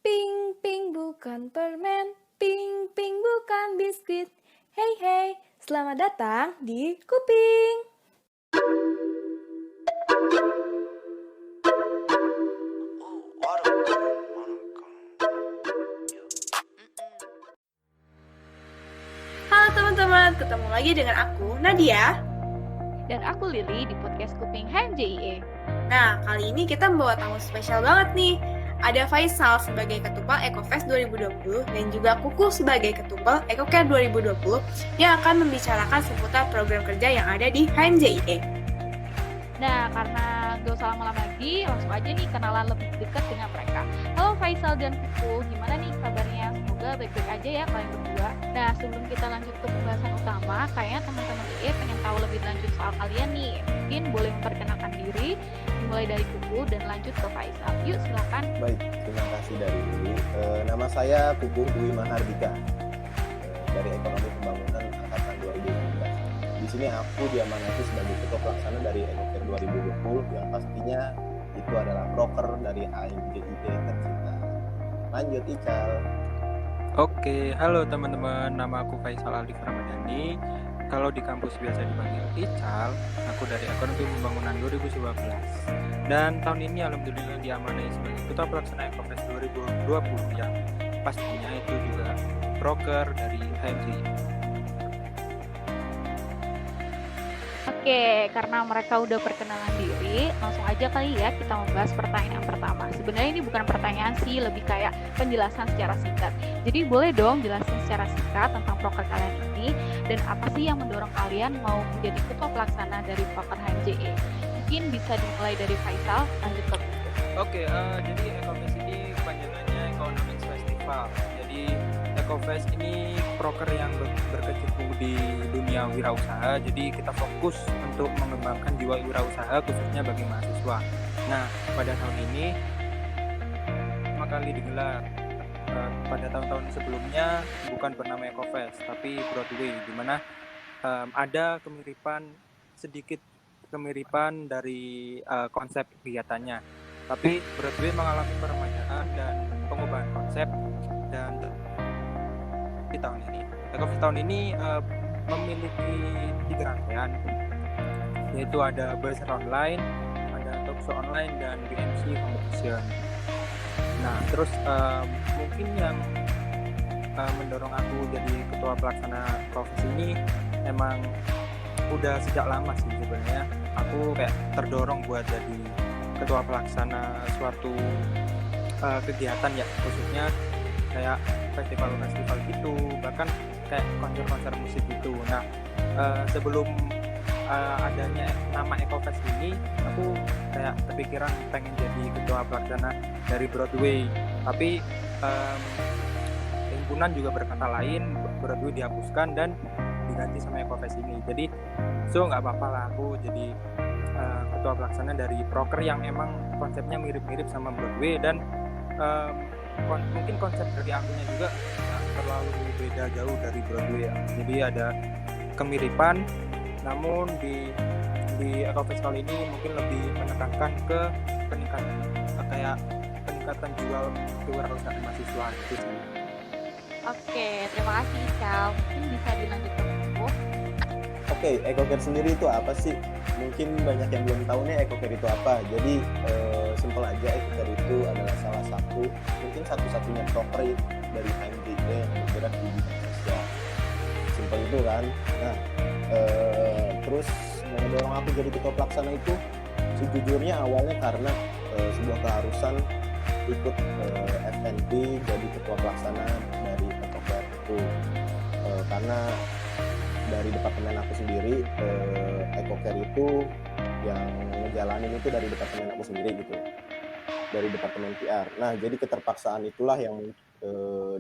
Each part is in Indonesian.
Ping ping bukan permen, ping ping bukan biskuit. Hey hey, selamat datang di Kuping. Halo teman-teman, ketemu lagi dengan aku, Nadia. Dan aku Lily di podcast Kuping HMJIE. Nah, kali ini kita membawa tamu spesial banget nih. Ada Faisal sebagai Ketumpal EcoFest 2020 dan juga Kuku sebagai Ketumpal EcoCare 2020 yang akan membicarakan seputar program kerja yang ada di HMJIE. Nah, karena gak usah lama-lama lagi, langsung aja nih kenalan lebih dekat dengan mereka. Halo Faisal dan Kuku, gimana nih kabarnya? Semoga baik-baik aja ya kalian berdua. Nah, sebelum kita lanjut ke pembahasan utama, kayaknya teman-teman IE pengen tahu lebih lanjut soal kalian nih. Mungkin boleh memperkenalkan diri, dimulai dari Kuku dan lanjut ke Faisal. Yuk, silakan. Baik, terima kasih dari Lili. Nama saya Kuku Dwi Mahardika dari Ekonomi Pembangunan Angkatan 2019. Di sini aku diamanati sebagai Ketua Pelaksana dari EcoCare 2020 yang pastinya itu adalah broker dari HMJIE tercinta. Lanjut Ical. Oke, halo teman-teman, nama aku Faisal Aldi Ramadhani. Kalau di kampus biasa dipanggil Ical, aku dari Ekonomi Pembangunan 2019. Dan tahun ini alhamdulillah diamanai sebagai Ketua Pelaksana EcoFest 2020 yang pastinya itu juga broker dari HMJIE. Oke, karena mereka udah perkenalan diri, langsung aja kali ya kita membahas pertanyaan yang pertama. Sebenarnya ini bukan pertanyaan sih, lebih kayak penjelasan secara singkat. Jadi boleh dong jelasin secara singkat tentang proker kalian ini dan apa sih yang mendorong kalian mau menjadi ketua pelaksana dari proker HMJIE. Mungkin bisa dimulai dari Faisal, lanjut ke Kuku. Oke, jadi EcoFest ini kepanjangannya Economics Festival. Jadi EcoFest ini proker yang berkecimpung di dunia wirausaha. Jadi kita fokus untuk mengembangkan jiwa wirausaha khususnya bagi mahasiswa. Nah, pada tahun ini pertama kali digelar. Pada tahun-tahun sebelumnya bukan bernama EcoFest, tapi Broadway, di mana ada sedikit kemiripan dari konsep kegiatannya. Tapi Broadway mengalami peremajaan dan pengubahan konsep dan di tahun ini. EcoFest tahun ini memiliki 3 rangkaian, yaitu ada buzzer online, ada talk show online, dan BMC competition. Nah, terus mungkin yang mendorong aku jadi ketua pelaksana profesi ini emang udah sejak lama sih sebenarnya. Aku kayak terdorong buat jadi ketua pelaksana suatu kegiatan ya, khususnya kayak festival-festival gitu, bahkan kayak konser-konser musik gitu. Nah, sebelum adanya nama EcoFest ini, aku kayak kepikiran pengen jadi ketua pelaksana dari Broadway. Tapi himpunan juga berkata lain, Broadway dihapuskan dan diganti sama EcoFest ini. Jadi, nggak apa-apa lah aku jadi ketua pelaksana dari proker yang emang konsepnya mirip-mirip sama Broadway dan mungkin konsep dari akunya juga nggak terlalu beda jauh dari Broadway ya. Jadi ada kemiripan, namun di EcoFest kali ini mungkin lebih menekankan ke peningkatan jual kewirausahaan mahasiswa itu sih. Oke, terima kasih Ical. Mungkin bisa dilanjut ke Kuku. Oke, EcoCare sendiri itu apa sih? Mungkin banyak yang belum tahu nih EcoCare itu apa. Jadi simpel aja, EcoCare itu adalah salah satu, mungkin satu-satunya proker dari HMJIE yang bergerak di bidang sosial. Simpel itu kan. Nah, terus yang mendorong aku jadi ketua pelaksana itu sejujurnya awalnya karena sebuah keharusan ikut FNP jadi ketua pelaksana dari EcoCare itu. Karena dari departemen aku sendiri, EcoCare itu yang ngejalanin itu dari departemen aku sendiri gitu, dari departemen PR. Nah, jadi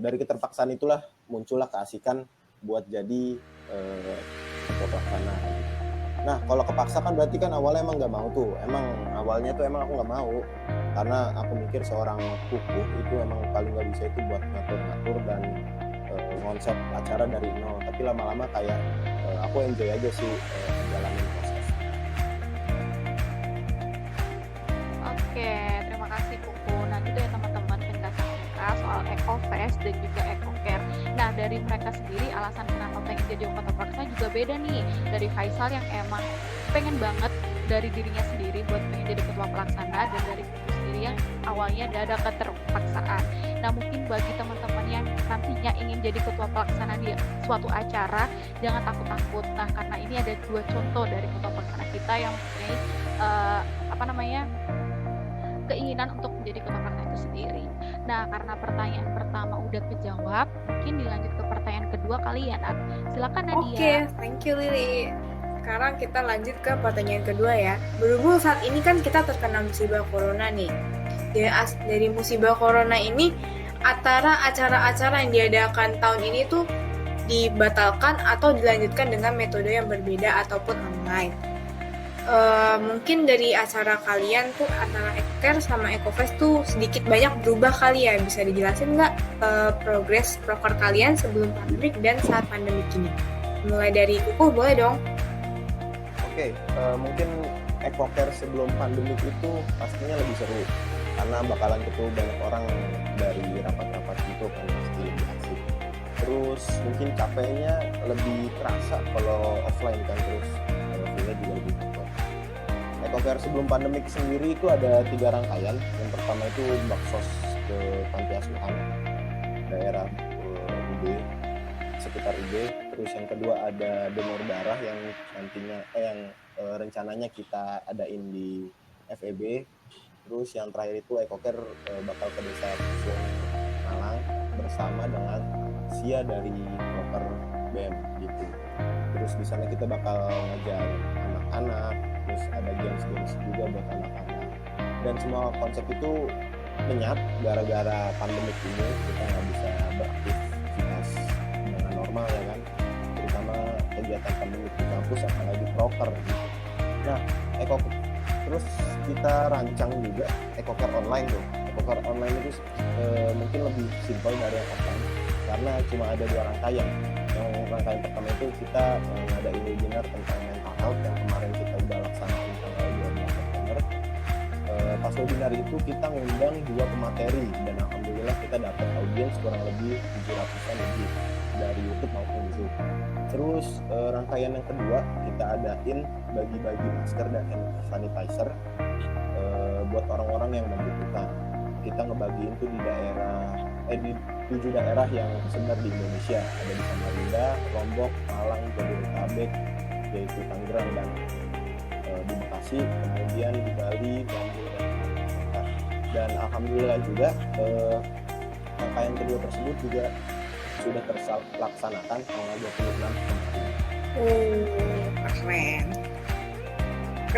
dari keterpaksaan itulah muncullah keasikan buat jadi ketua pelaksana. Nah, kalau kepaksa kan berarti kan awalnya emang nggak mau tuh. Awalnya tuh aku nggak mau karena aku mikir seorang kuku itu emang paling nggak bisa itu buat ngatur-ngatur dan konsep acara dari nol. Tapi lama-lama kayak aku enjoy aja sih menjalani proses. Oke, terima kasih Kuku. Nah gitu ya teman-teman, penjelasan singkat EcoFest dan juga EcoCare. Nah, dari mereka sendiri alasan kenapa pengen jadi kota pelaksana juga beda nih. Dari Faisal yang emang pengen banget dari dirinya sendiri buat pengen jadi ketua pelaksana, dan dari Kuku sendiri yang awalnya ada keterpaksaan. Nah, mungkin bagi teman-teman yang nantinya ingin jadi ketua pelaksana di suatu acara, jangan takut-takut. Nah, karena ini ada 2 contoh dari ketua pelaksana kita yang mempunyai keinginan untuk menjadi ketua pelaksana itu sendiri. Nah, karena pertanyaan pertama udah kejawab, mungkin dilanjut ke pertanyaan kedua kali ya, Nat. Silakan Nadia. Oke, thank you Lili. Sekarang kita lanjut ke pertanyaan kedua ya. Berhubung saat ini kan kita terkena musibah corona nih. Dari musibah corona ini, antara acara-acara yang diadakan tahun ini tuh dibatalkan atau dilanjutkan dengan metode yang berbeda ataupun online. Mungkin dari acara kalian tuh antara EcoCare sama EcoFest tuh sedikit banyak berubah kali ya. Bisa dijelasin nggak progres proker kalian sebelum pandemik dan saat pandemik ini? Mulai dari Kuku boleh dong. Oke, mungkin EcoCare sebelum pandemik itu pastinya lebih seru karena bakalan ketemu banyak orang dari rapat-rapat gitu kan, pasti lebih asik. Terus mungkin capeknya lebih terasa kalau offline kan, terus feelnya juga lebih cepat. EcoCare sebelum pandemik sendiri itu ada 3 rangkaian. Yang pertama itu baksos ke panti asuhan daerah UB, sekitar UB. Terus yang kedua ada donor darah yang nantinya rencananya kita adain di FEB. Terus yang terakhir itu EcoCare bakal ke desa Pusung Malang bersama dengan SIA dari proker BEM gitu. Terus di sana kita bakal ngajar anak-anak, terus ada games juga buat anak-anak. Dan semua konsep itu lenyap gara-gara pandemik ini, kita nggak bisa beraktivitas dengan normal ya kan, terutama kegiatan pandemik di kampus apalagi proker gitu. Nah, terus kita rancang juga EcoCare online tuh. EcoCare online itu mungkin lebih simpel dari yang offline karena cuma ada 2 rangkaian. Yang rangkaian pertama itu kita ngadain webinar tentang mental health yang kemarin kita udah laksanain tanggal 12 September. Pas webinar itu kita ngundang 2 pemateri dan alhamdulillah kita dapat audiens kurang lebih 700-an lebih dari YouTube maupun Zoom. Terus rangkaian yang kedua kita adain bagi-bagi masker dan hand sanitizer buat orang-orang yang membutuhkan. Kita ngebagiin tuh di 7 daerah yang tersebar di Indonesia, ada di Samarinda, Lombok, Malang, Jabodetabek, yaitu Tangerang dan di Bekasi, kemudian di Bali, Bandung dan Jakarta. Dan alhamdulillah juga rangkaian kedua tersebut juga sudah terlaksanakan tanggal 26 kemarin.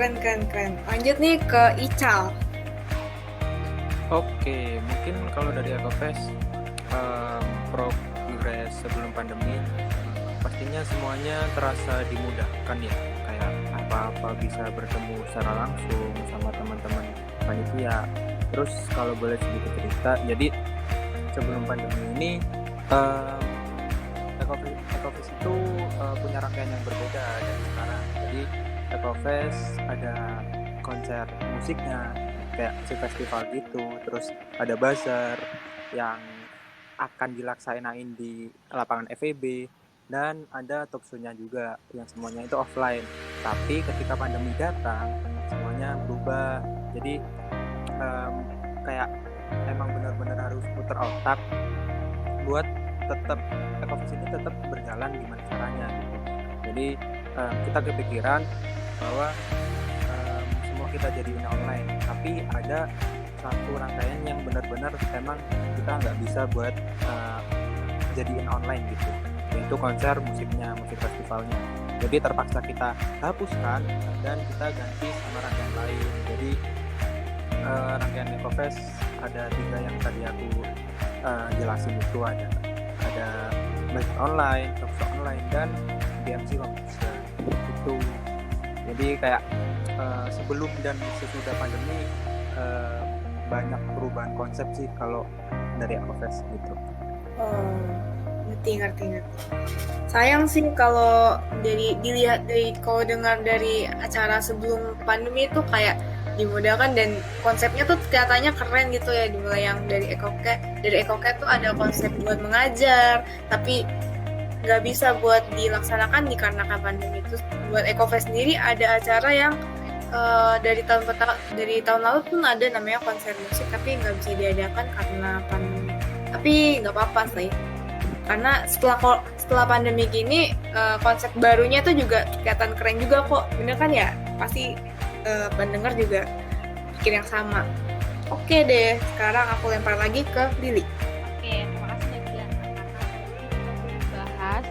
Keren. Lanjut nih ke Ical. Oke, mungkin kalau dari EcoFest progres sebelum pandemi pastinya semuanya terasa dimudahkan ya, kayak apa-apa bisa bertemu secara langsung sama teman-teman panitia. Terus kalau boleh sedikit cerita, jadi sebelum pandemi ini EcoFest itu punya rangkaian yang berbeda dari sekarang. Jadi EcoFest ada konser musiknya kayak festival gitu, terus ada bazar yang akan dilaksanain di lapangan FEB, dan ada talk show-nya juga yang semuanya itu offline. Tapi ketika pandemi datang semuanya berubah, jadi kayak emang benar-benar harus putar otak buat tetap EcoFest ini tetap berjalan gimana caranya gitu. Jadi kita kepikiran bahwa semua kita jadiin online, tapi ada satu rangkaian yang benar-benar memang kita nggak bisa buat jadiin online gitu, yaitu konser musiknya, musik festivalnya. Jadi terpaksa kita hapuskan dan kita ganti sama rangkaian lain. Jadi rangkaian EcoFest ada 3 yang tadi aku jelasin itu, ada bazar online, talk show online, dan BMC competition itu. Jadi kayak sebelum dan sesudah pandemi banyak perubahan konsep sih kalau dari EcoFest gitu. Oh, ngerti. Sayang sih kalau kalau dengar dari acara sebelum pandemi itu kayak dimudahkan dan konsepnya tuh kelihatannya keren gitu ya, dimulai yang dari EcoCare tuh ada konsep buat mengajar tapi nggak bisa buat dilaksanakan dikarenakan pandemi. Terus buat EcoFest sendiri ada acara yang dari tahun lalu pun ada namanya konser musik tapi nggak bisa diadakan karena pandemi. Tapi nggak apa-apa sih, karena setelah pandemi gini konsep barunya tuh juga kelihatan keren juga kok, bener kan ya? Pasti pendengar juga pikir yang sama. Oke deh, sekarang aku lempar lagi ke Lili. Oke, terima kasih Nadia. Karena tadi kita belum bahas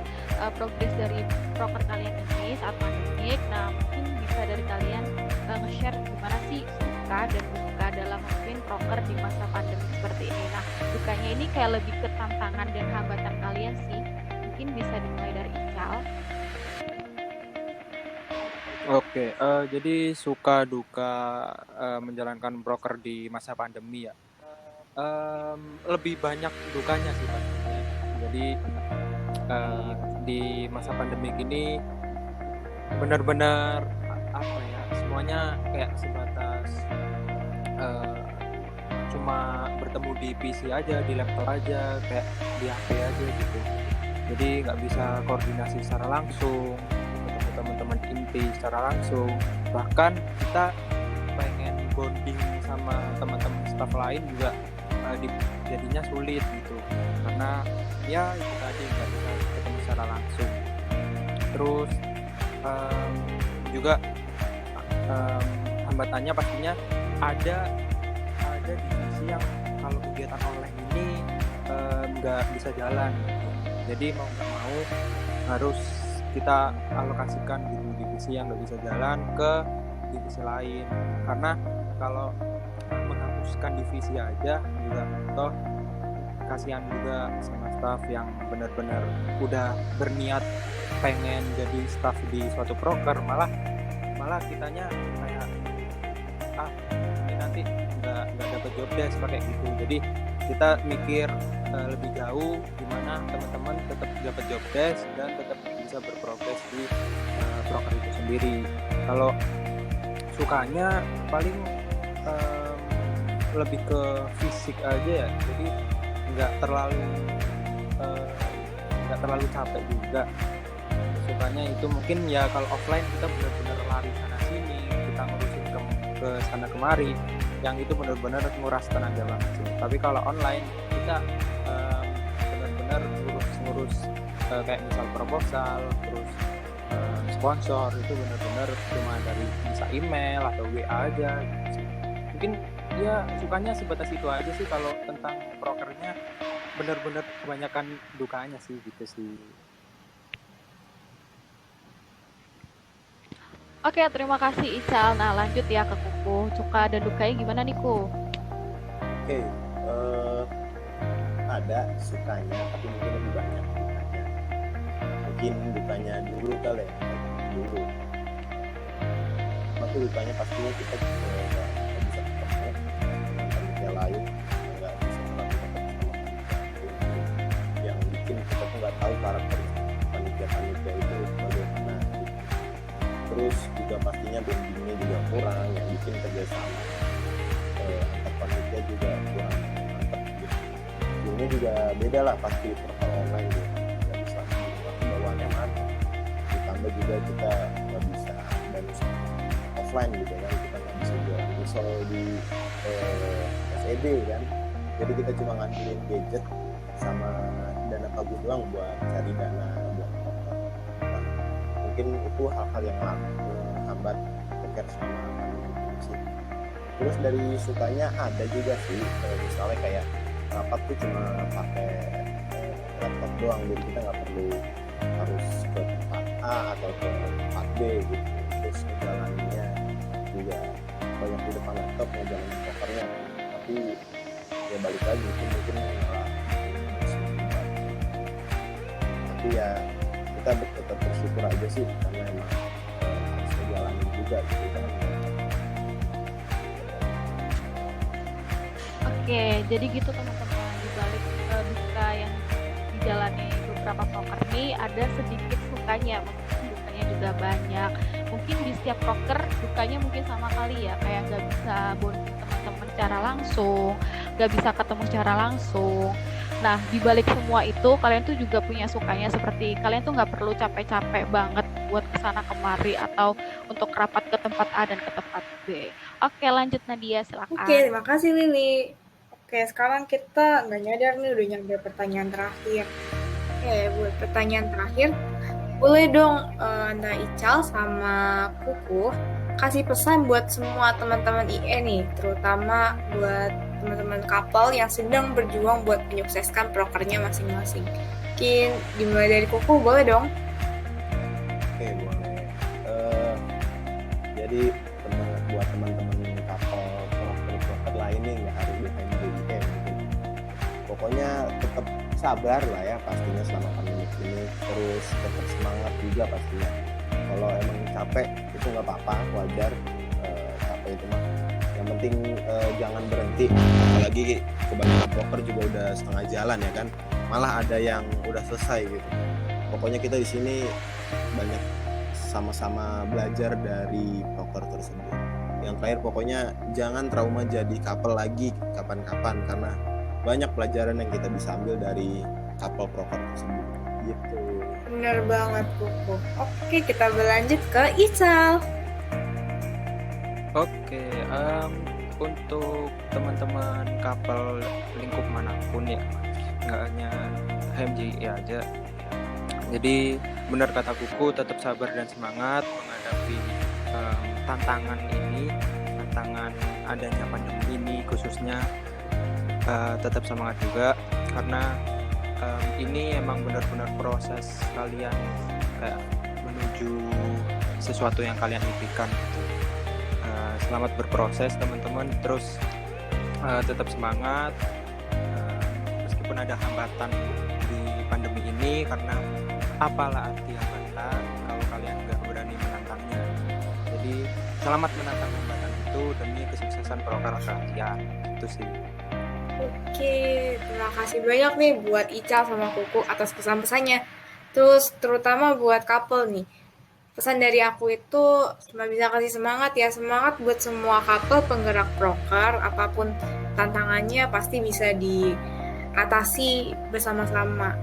progres dari proker kalian ini saat pandemik. Nah, mungkin bisa dari kalian nge-share gimana sih suka dan duka dalam memimpin proker di masa pandemi seperti ini. Nah, dukanya ini kayak lebih ke tantangan dan hambatan kalian sih. Mungkin bisa dimulai dari Ical. Oke, jadi suka duka menjalankan broker di masa pandemi ya. Lebih banyak dukanya sih pastinya. Jadi di masa pandemi ini benar-benar apa ya, semuanya kayak sebatas cuma bertemu di PC aja, di laptop aja, kayak di HP aja gitu. Jadi nggak bisa koordinasi secara langsung, ketemu teman-teman inti secara langsung. Bahkan kita pengen bonding sama teman-teman staff lain juga jadinya sulit gitu, karena ya itu tadi nggak bisa ketemu secara langsung. Terus juga hambatannya pastinya ada divisi yang kalau kegiatan online ini nggak bisa jalan gitu. Jadi mau nggak mau harus kita alokasikan gitu divisi yang nggak bisa jalan ke divisi lain, karena kalau menghapuskan divisi aja juga toh kasihan juga sama staff yang benar-benar udah berniat pengen jadi staff di suatu proker, malah kitanya kayak ini nanti nggak dapat job desk pakai gitu. Jadi kita mikir lebih jauh gimana teman-teman tetap dapat job desk dan tetap bisa berprogres di proker itu sendiri. Kalau sukanya paling lebih ke fisik aja ya, jadi nggak terlalu capek juga. Sukanya itu mungkin ya kalau offline kita benar-benar lari sana sini, kita ngurusin ke sana kemari, yang itu benar-benar nguras tenaga banget sih. Tapi kalau online kita benar-benar ngurus kayak misal proposal, terus sponsor, itu benar-benar cuma dari bisa email atau WA aja gitu sih. Mungkin ya sukanya sebatas itu aja sih. Kalau tentang prokernya benar-benar kebanyakan dukanya sih gitu sih. Oke, terima kasih Ical. Nah, lanjut ya ke Kuku. Suka dan dukanya gimana nih, Ku? Oke, ada sukanya tapi mungkin lebih banyak dukanya. Mungkin dukanya dulu kali ya, dulu. Tapi dukanya pastinya kita nggak bisa ketemu dengan panitia lain, nggak bisa melakukan bersama panitia yang bikin kita tuh nggak tahu karakter panitia itu bagaimana. Terus juga pastinya bondingnya juga kurang, yang bikin kerjasama antar panitia juga kurang mantap gitu. Ini juga beda lah pasti perkara online gitu, nggak bisa bawaannya mana. Ditambah juga kita nggak bisa bantu offline gitu kan, kita nggak bisa jualan risol di SED kan. Jadi kita cuma ngandelin gadget sama dana tabung doang buat cari dana buat proker. Nah, mungkin itu hal-hal yang menghambat proker sama pandemi sih. Terus dari sukanya ada juga sih, misalnya kayak rapat tuh cuma pakai laptop doang, jadi kita nggak perlu harus ke tempat A atau ke tempat B gitu. Terus ngejalaninnya juga banyak di depan laptop ngejalanin prokernya, tapi ya balik lagi itu mungkin malah tapi ya kita tetap bersyukur aja sih, karena emang harus ngejalanin juga gitu kan. Oke, jadi gitu teman-teman, di balik duka yang dijalani beberapa proker nih ada sedikit sukanya, mungkin dukanya juga banyak. mungkin di setiap proker dukanya mungkin sama kali ya, kayak nggak bisa bonding teman-teman secara langsung, nggak bisa ketemu secara langsung. Nah, di balik semua itu kalian tuh juga punya sukanya, seperti kalian tuh nggak perlu capek-capek banget buat kesana kemari atau untuk rapat ke tempat A dan ke tempat B. Oke, lanjut Nadia, silakan. Oke, terima kasih Lili. Oke, sekarang kita nggak nyadar nih udah nyampe pertanyaan terakhir. Oke, buat pertanyaan terakhir, boleh dong Anda Ical sama Kuku kasih pesan buat semua teman-teman IE nih, terutama buat teman-teman couple yang sedang berjuang buat menyukseskan prokernya masing-masing. Mungkin dimulai dari Kuku, boleh dong? Oke, boleh. Jadi buat teman-teman couple proker lain nih nggak harus di HMJIE mungkin. Pokoknya tetap sabar lah ya pastinya selama pandemi ini, terus tetap semangat juga pastinya. Kalau emang capek itu nggak apa-apa, wajar. Capek itu mah. Yang penting jangan berhenti. Apalagi kebanyakan proker juga udah setengah jalan ya kan. Malah ada yang udah selesai gitu. Pokoknya kita di sini banyak sama-sama belajar dari proker tersebut. Yang terakhir pokoknya jangan trauma jadi couple lagi kapan-kapan, karena banyak pelajaran yang kita bisa ambil dari couple proker tersebut gitu. Bener banget Kuku. Oke, kita berlanjut ke Ical. Oke, untuk teman-teman couple lingkup manapun ya, nggak hanya HMJI aja. Jadi benar kata Kuku, tetap sabar dan semangat menghadapi tantangan ini, tantangan adanya pandemi ini khususnya. Tetap semangat juga, karena ini emang benar-benar proses kalian kayak menuju sesuatu yang kalian impikan gitu. Selamat berproses teman-teman, terus tetap semangat meskipun ada hambatan di pandemi ini, karena apalah arti hambatan kalau kalian nggak berani menantangnya. Jadi selamat menantang hambatan itu demi kesuksesan proker kalian. Itu sih. Oke, terima kasih banyak nih buat Ical sama Kuku atas pesan-pesannya. Terus terutama buat couple nih. Pesan dari aku itu cuma bisa kasih semangat ya. Semangat buat semua couple penggerak proker. Apapun tantangannya pasti bisa diatasi bersama-sama.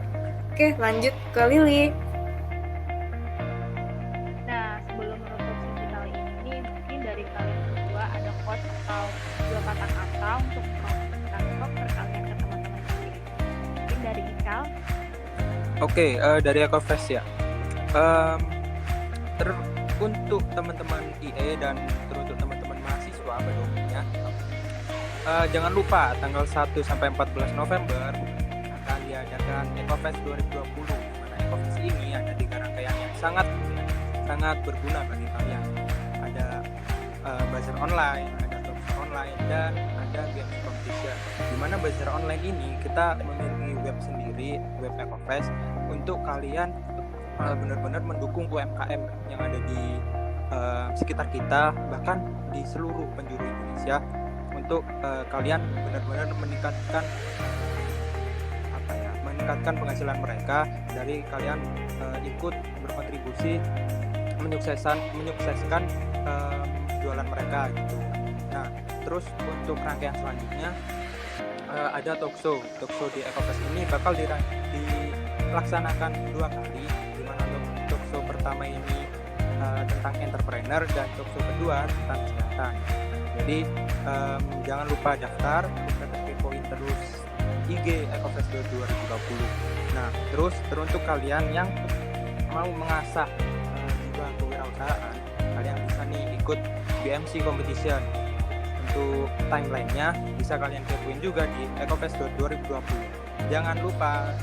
Oke, lanjut ke Lili. Nah, sebelum menutup sesi kali ini, mungkin dari kalian berdua ada quote atau dua kata-kata untuk mempromosikan proker kalian ke teman-teman sendiri. Mungkin dari Ical. Oke, dari Ecofest ya. Untuk teman-teman IE dan teruntuk teman-teman mahasiswa pada umumnya, jangan lupa tanggal 1 sampai 14 November akan diadakan Ecofest 2020. Mana Ecofest ini ada 3 rangkaian yang sangat berguna bagi kalian. Ada bazar online, ada talk show online, dan ada games competition. Di mana bazar online ini kita memiliki web sendiri, web Ecofest, untuk kalian benar-benar mendukung UMKM yang ada di sekitar kita, bahkan di seluruh penjuru Indonesia, untuk kalian benar-benar meningkatkan penghasilan mereka dari kalian ikut berkontribusi menyukseskan jualan mereka gitu. Nah, terus untuk rangkaian selanjutnya ada talk show di Ecofest ini bakal dilaksanakan 2 kali, di mana talk show pertama ini tentang entrepreneur dan talk show kedua tentang kesehatan. Jadi jangan lupa daftar, tetap kepoin terus IG Ecofest 2020. Nah, terus teruntuk kalian yang mau mengasah jiwa kewirausahaan, kalian bisa nih ikut BMC competition. Untuk timelinenya bisa kalian kepoin juga di Ecofest 2020. Jangan lupa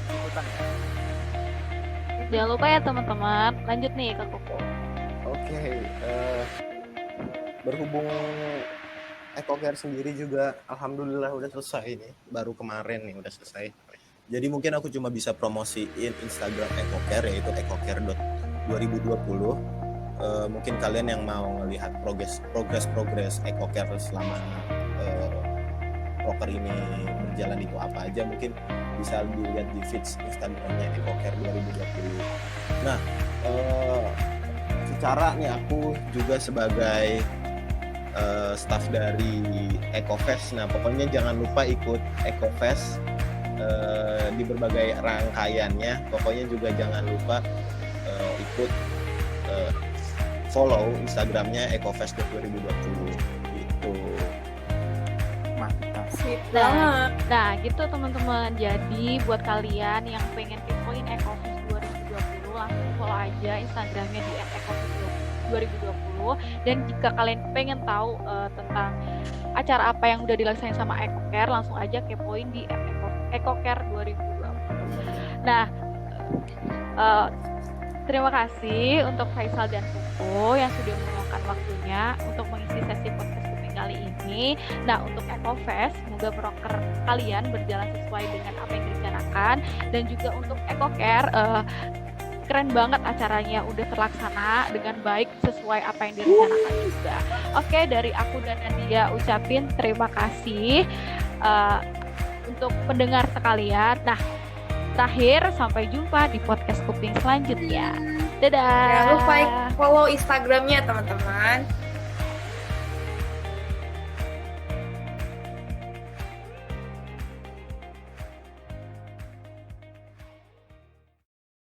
ikutan ya. Jangan lupa ya teman-teman. Lanjut nih ke Kuku. Oke, berhubung Ecocare sendiri juga alhamdulillah udah selesai nih, baru kemarin nih udah selesai. Jadi mungkin aku cuma bisa promosiin Instagram Ecocare, yaitu ecocare.2020. Mungkin kalian yang mau melihat progres Ecocare selama proker ini berjalan itu apa aja, mungkin bisa dilihat di feeds Instagramnya Ecocare 2020. Nah, bicara nih, aku juga sebagai staff dari EcoFest. Nah, pokoknya jangan lupa ikut EcoFest di berbagai rangkaiannya. Pokoknya juga jangan lupa ikut follow Instagramnya EcoFest 2020 gitu. Mantap. Sip Nah, banget. Nah, gitu teman-teman. Jadi buat kalian yang pengen kepoin EcoFest 2020, langsung follow aja Instagramnya di @ecofest 2020. Dan jika kalian pengen tahu tentang acara apa yang udah dilaksanain sama EcoCare, langsung aja kepoin di @ecocare 2020. Nah, terima kasih untuk Faisal dan Kuku yang sudah meluangkan waktunya untuk mengisi sesi podcast kuping kali ini. Nah, untuk EcoFest, semoga proker kalian berjalan sesuai dengan apa yang direncanakan. Dan juga untuk EcoCare, keren banget acaranya, udah terlaksana dengan baik sesuai apa yang direncanakan juga. Oke, dari aku dan Nadia ucapin terima kasih untuk pendengar sekalian. Nah, terakhir, sampai jumpa di podcast kuping selanjutnya. Dadah. Jangan lupa follow Instagramnya teman-teman.